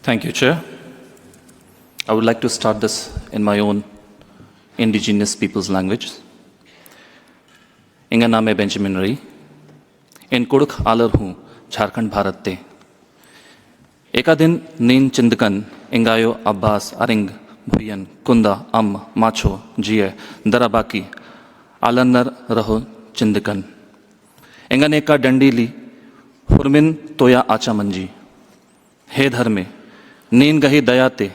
Thank you, Chair. I would like to start this in my own indigenous people's language. Inga naam hai Benjamin Ray. In Koduk alar hu, Jharkhand Bharat te. Eka din nin chindakan ingayo Abbas aring bhuyan kunda am macho jie darabaki alanar raho chindakan. Inga neka dandili hurmin toya acha manji. हे धर्मे नीन गही दयाते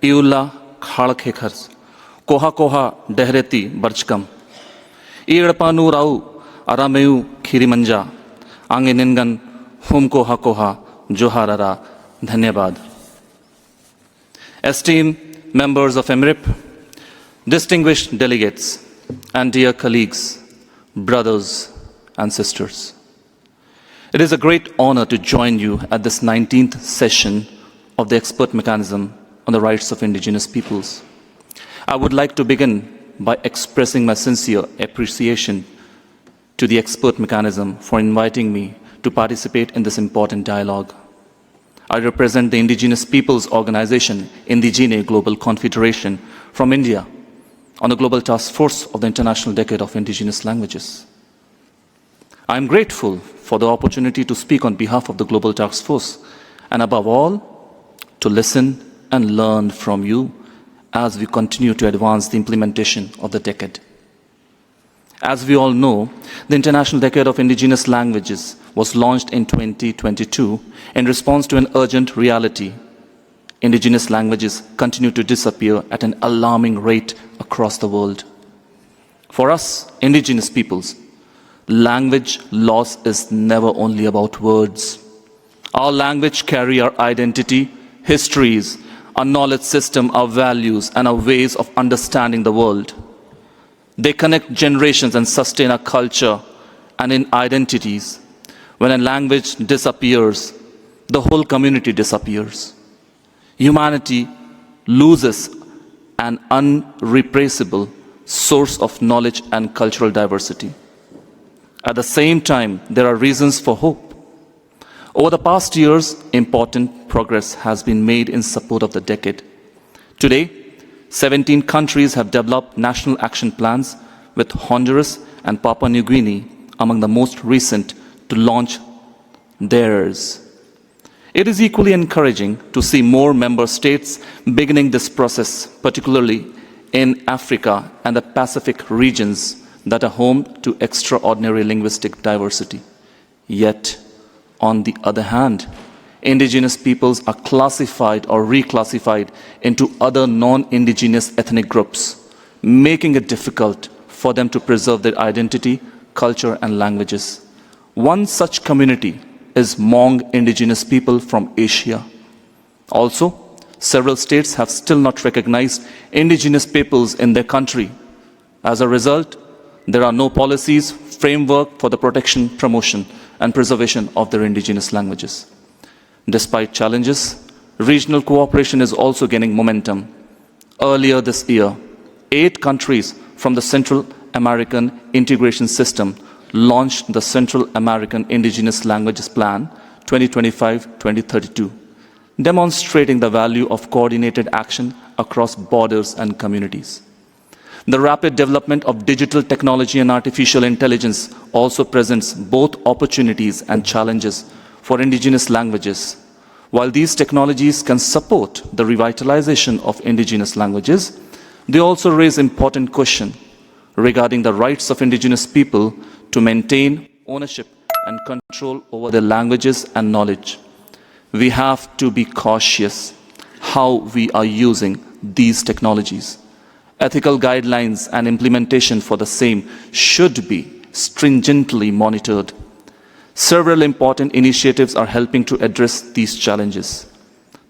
इउल्ला खाड़क हे खर्स कोहा कोहा डहरेती बर्चकम ईड़पानू राउ अरामेयु खीरी मंजा आंगे निनगन हुम कोहा कोहा जोहारारा धन्यवाद. Esteemed members of EMRIP, distinguished delegates and dear colleagues, brothers and sisters. It is a great honor to join you at this 19th session of the Expert Mechanism on the Rights of Indigenous Peoples. I would like to begin by expressing my sincere appreciation to the Expert Mechanism for inviting me to participate in this important dialogue. I represent the Indigenous Peoples Organization, Indigene Global Confederation, from India on the Global Task Force of the International Decade of Indigenous Languages. I am grateful for the opportunity to speak on behalf of the Global Task Force and above all, to listen and learn from you as we continue to advance the implementation of the decade. As we all know, the International Decade of Indigenous Languages was launched in 2022 in response to an urgent reality. Indigenous languages continue to disappear at an alarming rate across the world. For us, indigenous peoples, language loss is never only about words. Our language carry our identity, histories, our knowledge system, our values, and our ways of understanding the world. They connect generations and sustain our culture and in identities. When a language disappears, the whole community disappears. Humanity loses an unreplaceable source of knowledge and cultural diversity. At the same time, there are reasons for hope. Over the past years, important progress has been made in support of the decade. Today, 17 countries have developed national action plans, with Honduras and Papua New Guinea among the most recent to launch theirs. It is equally encouraging to see more member states beginning this process, particularly in Africa and the Pacific regions that are home to extraordinary linguistic diversity. Yet, on the other hand, indigenous peoples are classified or reclassified into other non-indigenous ethnic groups, making it difficult for them to preserve their identity, culture, and languages. One such community is Hmong indigenous people from Asia. Also, several states have still not recognized indigenous peoples in their country. As a result, there are no policies, framework for the protection, promotion, and preservation of their indigenous languages. Despite challenges, regional cooperation is also gaining momentum. Earlier this year, 8 countries from the Central American Integration System launched the Central American Indigenous Languages Plan 2025-2032, demonstrating the value of coordinated action across borders and communities. The rapid development of digital technology and artificial intelligence also presents both opportunities and challenges for indigenous languages. While these technologies can support the revitalization of indigenous languages, they also raise important questions regarding the rights of indigenous people to maintain ownership and control over their languages and knowledge. We have to be cautious how we are using these technologies. Ethical guidelines and implementation for the same should be stringently monitored. Several important initiatives are helping to address these challenges.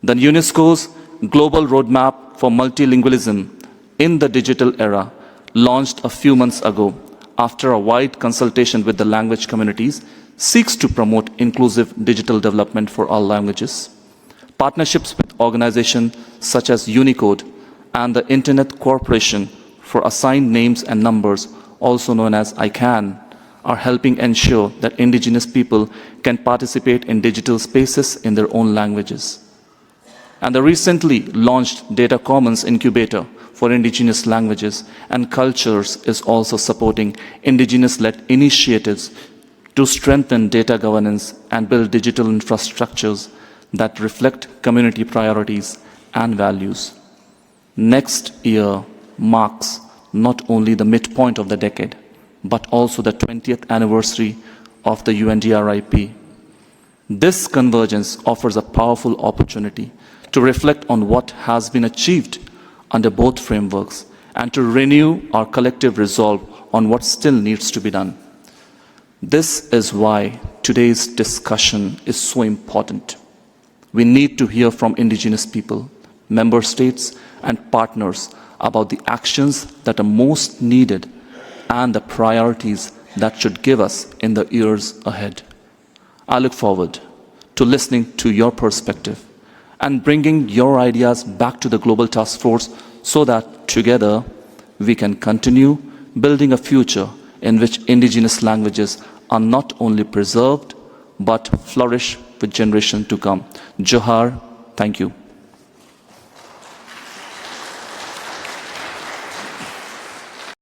The UNESCO's Global Roadmap for Multilingualism in the Digital Era, launched a few months ago after a wide consultation with the language communities, seeks to promote inclusive digital development for all languages. Partnerships with organizations such as Unicode and the Internet Corporation for Assigned Names and Numbers, also known as ICANN, are helping ensure that indigenous people can participate in digital spaces in their own languages. and the recently launched Data Commons Incubator for Indigenous Languages and Cultures is also supporting Indigenous-led initiatives to strengthen data governance and build digital infrastructures that reflect community priorities and values. Next year marks not only the midpoint of the decade, but also the 20th anniversary of the UNDRIP. This convergence offers a powerful opportunity to reflect on what has been achieved under both frameworks and to renew our collective resolve on what still needs to be done. This is why today's discussion is so important. We need to hear from Indigenous people, member states, and partners about the actions that are most needed and the priorities that should give us in the years ahead. I look forward to listening to your perspective and bringing your ideas back to the Global Task Force so that together we can continue building a future in which Indigenous languages are not only preserved but flourish with generations to come. Johar, thank you.